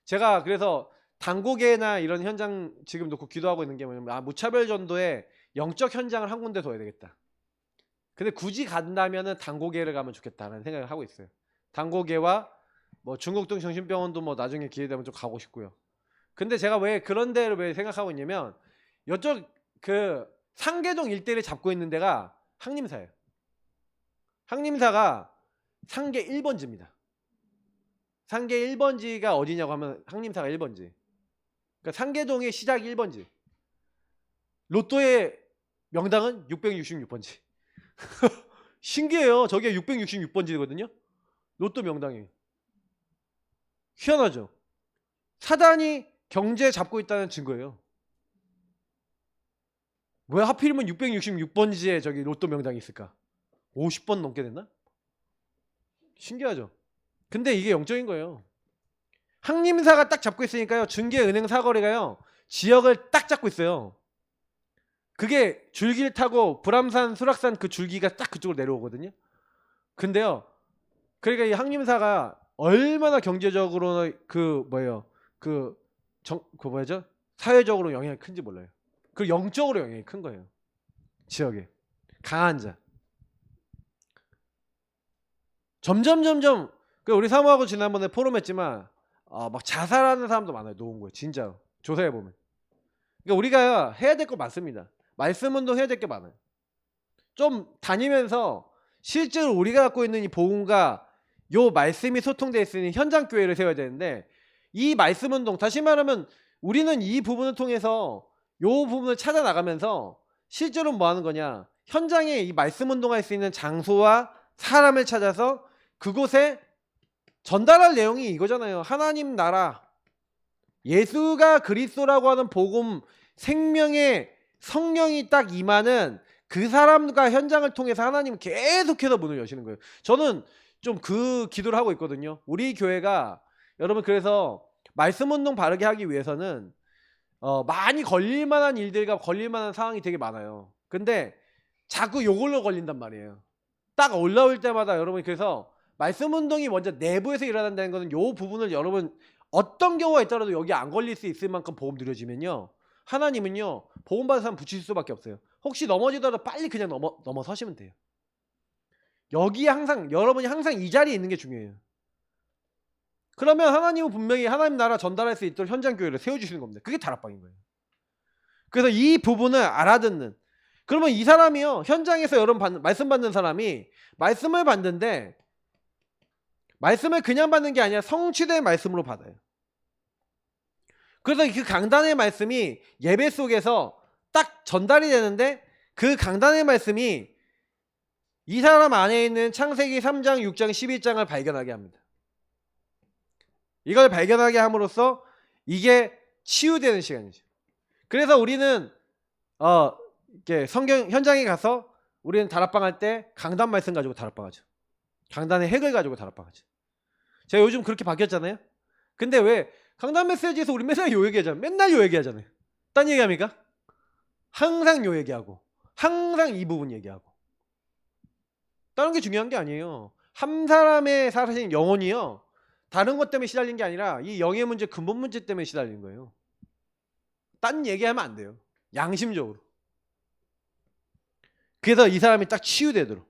제가 그래서 단고개나 이런 현장 지금 놓고 기도하고 있는 게 뭐냐면 무차별 전도에 영적 현장을 한 군데 둬야 되겠다. 근데 굳이 간다면은 단고개를 가면 좋겠다라는 생각을 하고 있어요. 단고개와 뭐 중국동 정신병원도 뭐 나중에 기회 되면 좀 가고 싶고요. 근데 제가 왜 그런 데를 왜 생각하고 있냐면 이쪽 그 상계동 일대를 잡고 있는 데가 항림사예요. 항림사가 상계 1번지입니다. 상계 1번지가 어디냐고 하면 항림사가 1번지. 그러니까 상계동의 시작이 1번지. 로또의 명당은 666번지. 신기해요. 저게 666번지거든요. 로또 명당이. 희한하죠. 사단이 경제 잡고 있다는 증거예요. 왜 하필이면 666번지에 저기 로또 명당이 있을까? 50번 넘게 됐나? 신기하죠. 근데 이게 영적인 거예요. 항림사가 딱 잡고 있으니까요. 중개은행 사거리가요. 지역을 딱 잡고 있어요. 그게 줄기를 타고 불암산, 수락산 그 줄기가 딱 그쪽으로 내려오거든요. 근데요. 그러니까 이 항림사가 얼마나 경제적으로 사회적으로 영향이 큰지 몰라요. 그 영적으로 영향이 큰 거예요. 지역에 강한 자. 점점 우리 사모하고 지난번에 포럼했지만 막 자살하는 사람도 많아요. 노원구에 진짜 조사해 보면. 그러니까 우리가 해야 될 거 많습니다. 말씀 운동 해야 될 게 많아요. 좀 다니면서 실제로 우리가 갖고 있는 이 복음과 요 말씀이 소통되어 있는 현장 교회를 세워야 되는데 이 말씀 운동 다시 말하면 우리는 이 부분을 통해서 요 부분을 찾아 나가면서 실제로 뭐 하는 거냐 현장에 이 말씀 운동할 수 있는 장소와 사람을 찾아서 그곳에 전달할 내용이 이거잖아요. 하나님 나라, 예수가 그리스도라고 하는 복음, 생명의 성령이 딱 임하는 그 사람과 현장을 통해서 하나님은 계속해서 문을 여시는 거예요. 저는 좀 그 기도를 하고 있거든요. 우리 교회가 여러분 그래서 말씀 운동 바르게 하기 위해서는 많이 걸릴 만한 일들과 걸릴 만한 상황이 되게 많아요. 근데 자꾸 요걸로 걸린단 말이에요. 딱 올라올 때마다 여러분 그래서 말씀 운동이 먼저 내부에서 일어난다는 것은 요 부분을 여러분 어떤 경우가 있더라도 여기 안 걸릴 수 있을 만큼 복음 누려지면요. 하나님은요. 복음 받은 사람 붙이실 수밖에 없어요. 혹시 넘어지더라도 빨리 그냥 넘어서시면 돼요. 여기에 항상 여러분이 항상 이 자리에 있는 게 중요해요. 그러면 하나님은 분명히 하나님 나라 전달할 수 있도록 현장 교회를 세워주시는 겁니다. 그게 다락방인 거예요. 그래서 이 부분을 알아듣는, 그러면 이 사람이요 현장에서 여러분 말씀 받는 사람이 말씀을 받는데 말씀을 그냥 받는 게 아니라 성취된 말씀으로 받아요. 그래서 그 강단의 말씀이 예배 속에서 딱 전달이 되는데 그 강단의 말씀이 이 사람 안에 있는 창세기 3장, 6장, 12장을 발견하게 합니다. 이걸 발견하게 함으로써 이게 치유되는 시간이죠. 그래서 우리는 이렇게 성경 현장에 가서 우리는 다락방 할 때 강단 말씀 가지고 다락방 하죠. 강단의 핵을 가지고 다락방 하죠. 제가 요즘 그렇게 바뀌었잖아요. 근데 왜 강단 메시지에서 우리 맨날 요 얘기하잖아요. 맨날 요 얘기하잖아요. 딴 얘기합니까? 항상 요 얘기하고 항상 이 부분 얘기하고 다른 게 중요한 게 아니에요. 한 사람의 사실 영혼이요 다른 것 때문에 시달린 게 아니라 이 영의 문제, 근본 문제 때문에 시달린 거예요. 딴 얘기하면 안 돼요. 양심적으로. 그래서 이 사람이 딱 치유되도록.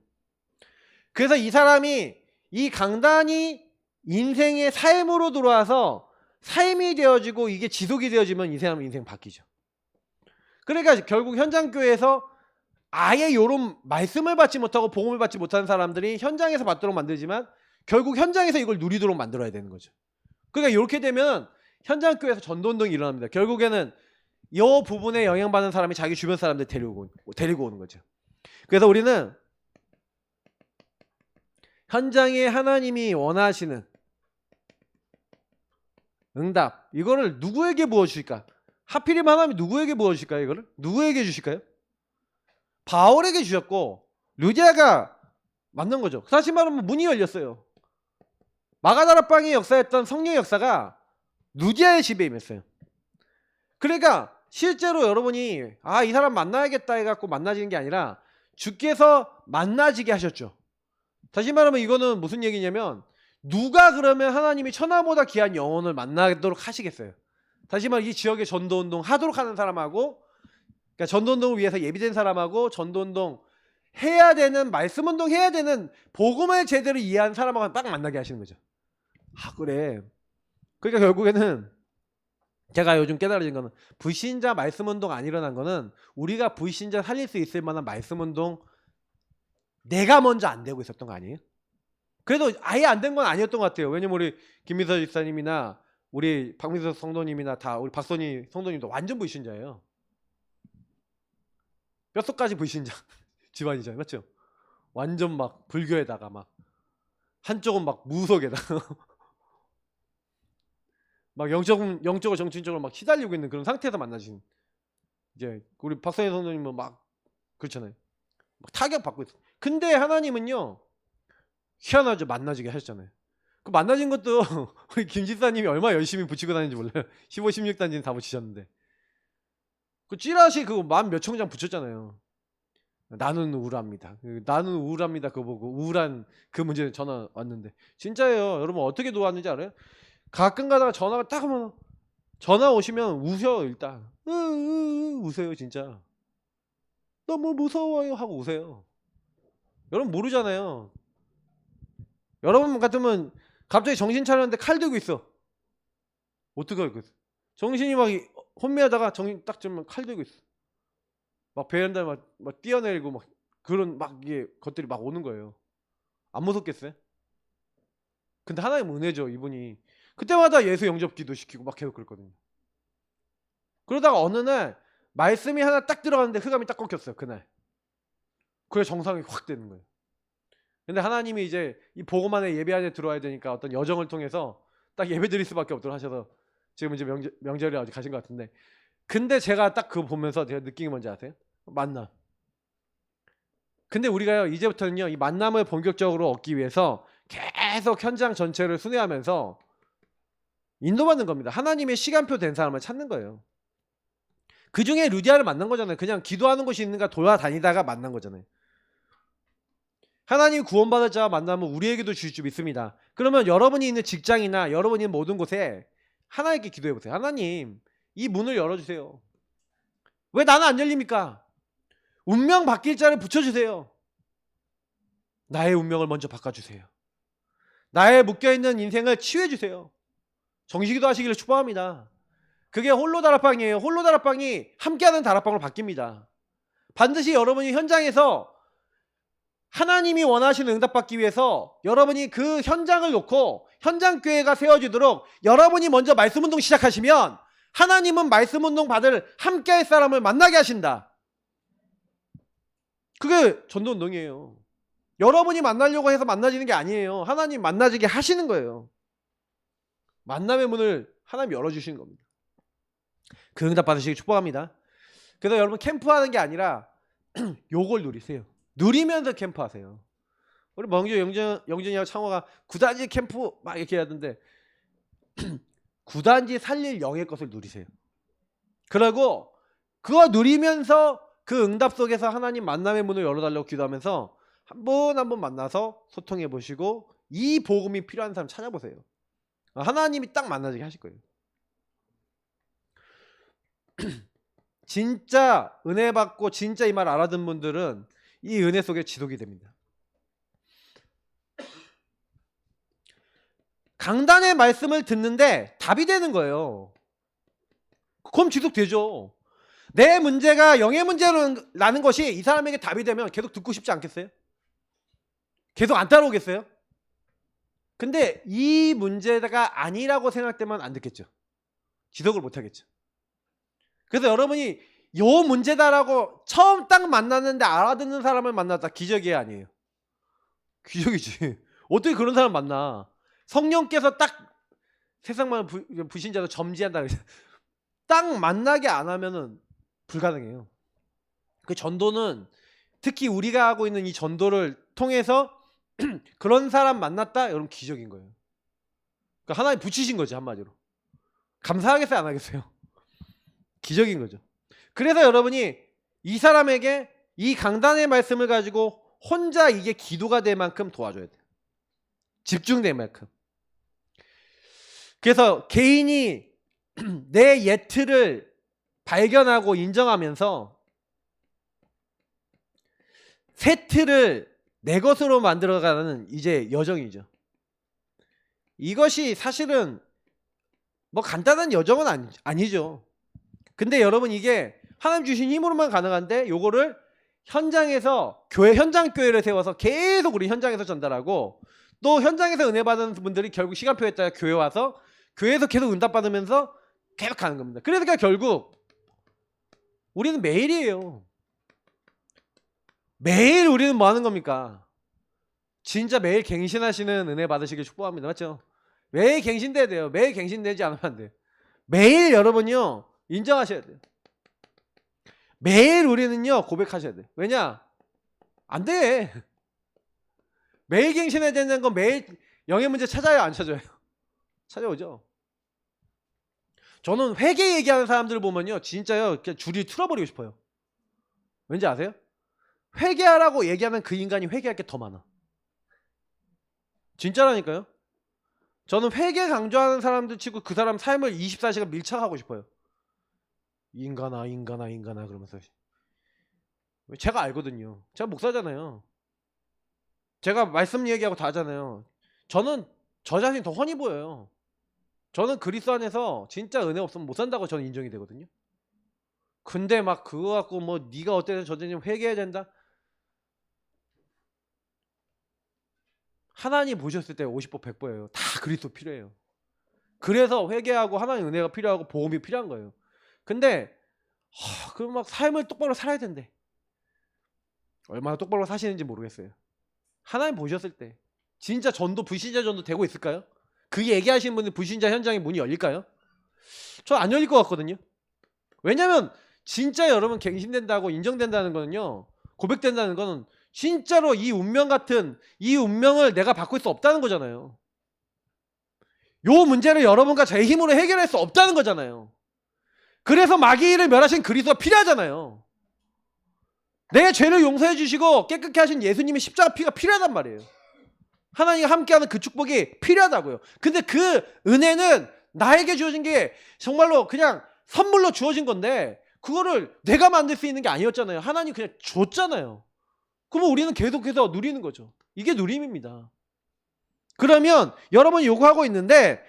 그래서 이 사람이 이 강단이 인생의 삶으로 들어와서 삶이 되어지고 이게 지속이 되어지면 이 사람 인생 바뀌죠. 그러니까 결국 현장교회에서 아예 요런 말씀을 받지 못하고 복음을 받지 못하는 사람들이 현장에서 받도록 만들지만 결국 현장에서 이걸 누리도록 만들어야 되는 거죠. 그러니까 이렇게 되면 현장교회에서 전도운동이 일어납니다. 결국에는 이 부분에 영향받는 사람이 자기 주변 사람들 데리고 오는 거죠. 그래서 우리는 현장에 하나님이 원하시는 응답, 이거를 누구에게 부어주실까? 하필이면 하나님이 누구에게 부어주실까요? 이거를? 누구에게 주실까요? 바울에게 주셨고 루디아가 만든 거죠. 사실 말하면 문이 열렸어요. 마가다락방의 역사였던 성령의 역사가 루디아의 집에 임했어요. 그러니까 실제로 여러분이 이 사람 만나야겠다 해갖고 만나지는 게 아니라 주께서 만나지게 하셨죠. 다시 말하면 이거는 무슨 얘기냐면 누가 그러면 하나님이 천하보다 귀한 영혼을 만나도록 하시겠어요. 다시 말하면 이 지역에 전도운동 하도록 하는 사람하고 그러니까 전도운동을 위해서 예비된 사람하고 전도운동 해야 되는 말씀운동 해야 되는 복음을 제대로 이해한 사람하고 딱 만나게 하시는 거죠. 그래. 그러니까 결국에는 제가 요즘 깨달아진 거는 불신자 말씀운동 안 일어난 거는 우리가 불신자 살릴 수 있을 만한 말씀운동 내가 먼저 안 되고 있었던 거 아니에요? 그래도 아예 안 된 건 아니었던 것 같아요. 왜냐면 우리 김미서 집사님이나 우리 박민서 성도님이나 다 우리 박선희 성도님도 완전 불신자예요. 뼛속까지 불신자 집안이잖아요. 맞죠? 완전 막 불교에다가 막 한쪽은 막 무속에다가 막 영적으로 정신적으로 막 시달리고 있는 그런 상태에서 만나신 이제 우리 박선희 성도님은 막 그렇잖아요. 막 타격 받고 있어. 근데 하나님은요 희한하죠. 만나지게 하셨잖아요. 그 만나진 것도 우리 김 집사님이 얼마나 열심히 붙이고 다니는지 몰라요. 15, 16단지는 다 붙이셨는데 그 찌라시 그거 만 몇 청장 붙였잖아요. 나는 우울합니다. 나는 우울합니다. 그거 보고 우울한 그 문제 전화 왔는데 진짜예요. 여러분 어떻게 놓았는지 알아요? 가끔 가다가 전화가 딱 오면 전화 오시면 우셔 일단 우세요 진짜. 너무 무서워요 하고 우세요. 여러분 모르잖아요. 여러분 같으면 갑자기 정신 차렸는데 칼 들고 있어. 어떡할 거야? 정신이 막 혼미하다가 정신 딱 들면 칼 들고 있어. 막 베란다에 막 뛰어내리고 막 그런 막 이게 것들이 막 오는 거예요. 안 무섭겠어요? 근데 하나님 은혜죠 이분이. 그때마다 예수 영접 기도시키고 막 계속 그랬거든요. 그러다가 어느 날 말씀이 하나 딱 들어갔는데 흑암이 딱 꺾였어요 그날. 그래 정상이 확 되는 거예요. 근데 하나님이 이제 이 복음 안에 예배 안에 들어와야 되니까 어떤 여정을 통해서 딱 예배 드릴 수밖에 없도록 하셔서 지금 이제 명절에 아직 가신 것 같은데, 근데 제가 딱 그거 보면서 제가 느낀 게 뭔지 아세요? 만남. 근데 우리가요 이제부터는요 이 만남을 본격적으로 얻기 위해서 계속 현장 전체를 순회하면서 인도받는 겁니다. 하나님의 시간표 된 사람을 찾는 거예요. 그 중에 루디아를 만난 거잖아요. 그냥 기도하는 곳이 있는가 돌아다니다가 만난 거잖아요. 하나님 구원받을 자와 만나면 우리에게도 주실 줄 믿습니다. 그러면 여러분이 있는 직장이나 여러분이 있는 모든 곳에 하나님께 기도해 보세요. 하나님, 이 문을 열어주세요. 왜 나는 안 열립니까? 운명 바뀔 자를 붙여주세요. 나의 운명을 먼저 바꿔주세요. 나의 묶여있는 인생을 치유해주세요. 정식기도 하시기를 축복합니다. 그게 홀로 다락방이에요. 홀로 다락방이 함께하는 다락방으로 바뀝니다. 반드시 여러분이 현장에서 하나님이 원하시는 응답받기 위해서 여러분이 그 현장을 놓고 현장교회가 세워지도록 여러분이 먼저 말씀운동 시작하시면 하나님은 말씀운동 받을 함께할 사람을 만나게 하신다. 그게 전도운동이에요. 여러분이 만나려고 해서 만나지는 게 아니에요. 하나님 만나지게 하시는 거예요. 만남의 문을 하나님 열어주시는 겁니다. 그 응답 받으시기 축복합니다. 그래서 여러분 캠프하는 게 아니라 요걸 누리세요. 누리면서 캠프하세요. 우리 멍주 영준이하고 창호가 구단지 캠프 막 이렇게 하던데 구단지 살릴 영의 것을 누리세요. 그리고 그거 누리면서 그 응답 속에서 하나님 만남의 문을 열어달라고 기도하면서 한 번 한 번 만나서 소통해 보시고 이 복음이 필요한 사람 찾아보세요. 하나님이 딱 만나게 하실 거예요. 진짜 은혜 받고 진짜 이 말 알아듣는 분들은 이 은혜 속에 지속이 됩니다. 강단의 말씀을 듣는데 답이 되는 거예요. 그럼 지속되죠. 내 문제가 영의 문제라는 것이 이 사람에게 답이 되면 계속 듣고 싶지 않겠어요? 계속 안 따라오겠어요? 근데 이 문제가 아니라고 생각되면 안 듣겠죠. 지속을 못 하겠죠. 그래서 여러분이 요 문제다라고 처음 딱 만났는데 알아듣는 사람을 만났다. 기적이 아니에요. 기적이지. 어떻게 그런 사람 만나? 성령께서 딱 세상만 부신자도 점지한다. 딱 만나게 안 하면은 불가능해요. 그 전도는 특히 우리가 하고 있는 이 전도를 통해서 그런 사람 만났다? 여러분 기적인 거예요. 그러니까 하나님 붙이신 거지 한마디로. 감사하겠어요 안 하겠어요? 기적인 거죠. 그래서 여러분이 이 사람에게 이 강단의 말씀을 가지고 혼자 이게 기도가 될 만큼 도와줘야 돼요. 집중될 만큼. 그래서 개인이 내 예트를 발견하고 인정하면서 새 틀을 내 것으로 만들어가는 이제 여정이죠. 이것이 사실은 뭐 간단한 여정은 아니죠. 근데 여러분 이게 하나님 주신 힘으로만 가능한데 요거를 현장에서 현장 교회를 세워서 계속 우리 현장에서 전달하고 또 현장에서 은혜 받은 분들이 결국 시간표에 따라 교회 와서 교회에서 계속 응답 받으면서 계속 가는 겁니다. 그러니까 결국 우리는 매일이에요. 매일 우리는 뭐 하는 겁니까? 진짜 매일 갱신하시는 은혜 받으시길 축복합니다. 맞죠? 매일 갱신돼야 돼요. 매일 갱신되지 않으면 안 돼요. 매일 여러분요 인정하셔야 돼요. 매일 우리는요 고백하셔야 돼요. 왜냐? 안 돼. 매일 갱신해야 되는 건 매일 영의 문제 찾아요 안 찾아요? 찾아오죠. 저는 회개 얘기하는 사람들을 보면요 진짜요 그냥 줄이 틀어버리고 싶어요. 왠지 아세요? 회개하라고 얘기하는 그 인간이 회개할 게 더 많아. 진짜라니까요. 저는 회개 강조하는 사람들 치고 그 사람 삶을 24시간 밀착하고 싶어요. 인간아 그러면서. 제가 알거든요. 제가 목사잖아요. 제가 말씀 얘기하고 다 하잖아요. 저는 저 자신이 더 훤히 보여요. 저는 그리스도 안에서 진짜 은혜 없으면 못 산다고 저는 인정이 되거든요. 근데 막 그거 갖고 뭐 네가 어때서 저든지 회개해야 된다? 하나님 보셨을 때 50보 100보예요. 다 그리스도 필요해요. 그래서 회개하고 하나님 은혜가 필요하고 복음이 필요한 거예요. 근데 그럼 막 삶을 똑바로 살아야 된대. 얼마나 똑바로 사시는지 모르겠어요. 하나님 보셨을 때 진짜 전도 불신자 전도 되고 있을까요? 그 얘기하시는 분들 불신자 현장의 문이 열릴까요? 저 안 열릴 것 같거든요. 왜냐면 진짜 여러분 갱신된다고 인정된다는 거는요, 고백된다는 거는 진짜로 이 운명 같은 이 운명을 내가 바꿀 수 없다는 거잖아요. 요 문제를 여러분과 제 힘으로 해결할 수 없다는 거잖아요. 그래서 마귀를 멸하신 그리스도가 필요하잖아요. 내 죄를 용서해 주시고 깨끗게 하신 예수님의 십자가 피가 필요하단 말이에요. 하나님과 함께하는 그 축복이 필요하다고요. 근데 그 은혜는 나에게 주어진 게 정말로 그냥 선물로 주어진 건데 그거를 내가 만들 수 있는 게 아니었잖아요. 하나님 그냥 줬잖아요. 그러면 우리는 계속해서 누리는 거죠. 이게 누림입니다. 그러면 여러분이 요구하고 있는데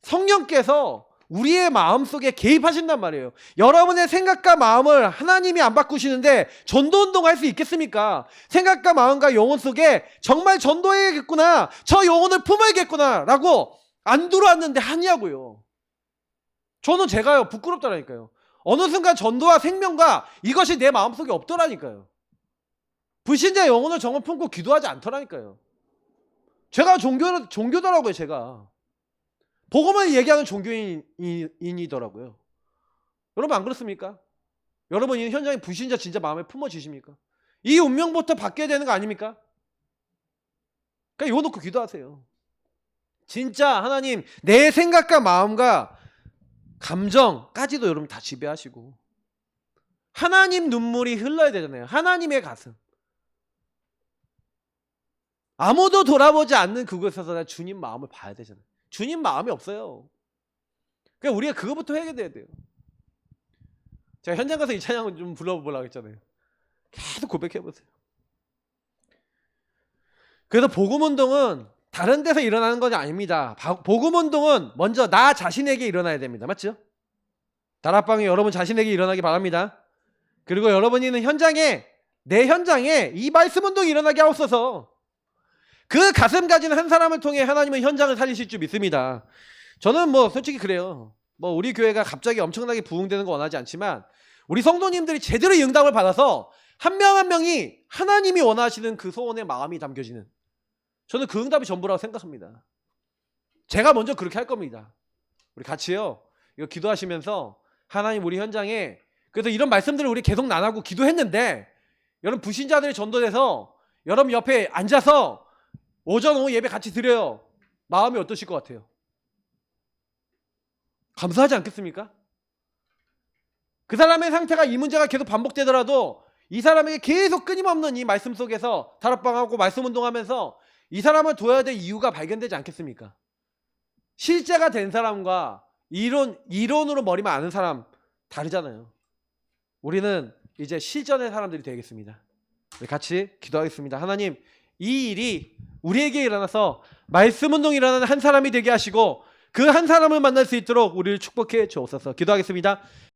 성령께서 우리의 마음속에 개입하신단 말이에요. 여러분의 생각과 마음을 하나님이 안 바꾸시는데 전도운동 할 수 있겠습니까? 생각과 마음과 영혼 속에 정말 전도해야겠구나, 저 영혼을 품어야겠구나 라고 안 들어왔는데 하냐고요. 저는 제가요 부끄럽다라니까요. 어느 순간 전도와 생명과 이것이 내 마음속에 없더라니까요. 불신자 영혼을 정말 품고 기도하지 않더라니까요. 제가 종교더라고요. 제가 복음을 얘기하는 종교인이더라고요. 여러분 안 그렇습니까? 여러분 이 현장에 불신자 진짜 마음에 품어지십니까? 이 운명부터 바뀌어야 되는 거 아닙니까? 그러니까 이거 놓고 기도하세요. 진짜 하나님 내 생각과 마음과 감정까지도 여러분 다 지배하시고 하나님 눈물이 흘러야 되잖아요. 하나님의 가슴. 아무도 돌아보지 않는 그곳에서 주님 마음을 봐야 되잖아요. 주님 마음이 없어요. 그러니까 우리가 그거부터 해결돼야 돼요. 제가 현장 가서 이 찬양을 좀 불러보려고 했잖아요. 계속 고백해보세요. 그래서 복음운동은 다른 데서 일어나는 것이 아닙니다. 복음운동은 먼저 나 자신에게 일어나야 됩니다. 맞죠? 다락방에 여러분 자신에게 일어나기 바랍니다. 그리고 여러분이 있는 현장에, 내 현장에 이 말씀운동이 일어나게 하옵소서. 그 가슴 가진 한 사람을 통해 하나님은 현장을 살리실 줄 믿습니다. 저는 뭐 솔직히 그래요. 뭐 우리 교회가 갑자기 엄청나게 부흥되는 거 원하지 않지만 우리 성도님들이 제대로 응답을 받아서 한 명 한 명이 하나님이 원하시는 그 소원의 마음이 담겨지는, 저는 그 응답이 전부라고 생각합니다. 제가 먼저 그렇게 할 겁니다. 우리 같이요 이거 기도하시면서 하나님 우리 현장에, 그래서 이런 말씀들을 우리 계속 나누고 기도했는데 여러분 불신자들이 전도돼서 여러분 옆에 앉아서 오전 오후 예배 같이 드려요. 마음이 어떠실 것 같아요? 감사하지 않겠습니까? 그 사람의 상태가 이 문제가 계속 반복되더라도 이 사람에게 계속 끊임없는 이 말씀 속에서 다락방하고 말씀 운동하면서 이 사람을 도와야 될 이유가 발견되지 않겠습니까? 실제가 된 사람과 이론으로 머리만 아는 사람 다르잖아요. 우리는 이제 실전의 사람들이 되겠습니다. 우리 같이 기도하겠습니다. 하나님 이 일이 우리에게 일어나서 말씀 운동이 일어나는 한 사람이 되게 하시고 그 한 사람을 만날 수 있도록 우리를 축복해 주옵소서. 기도하겠습니다.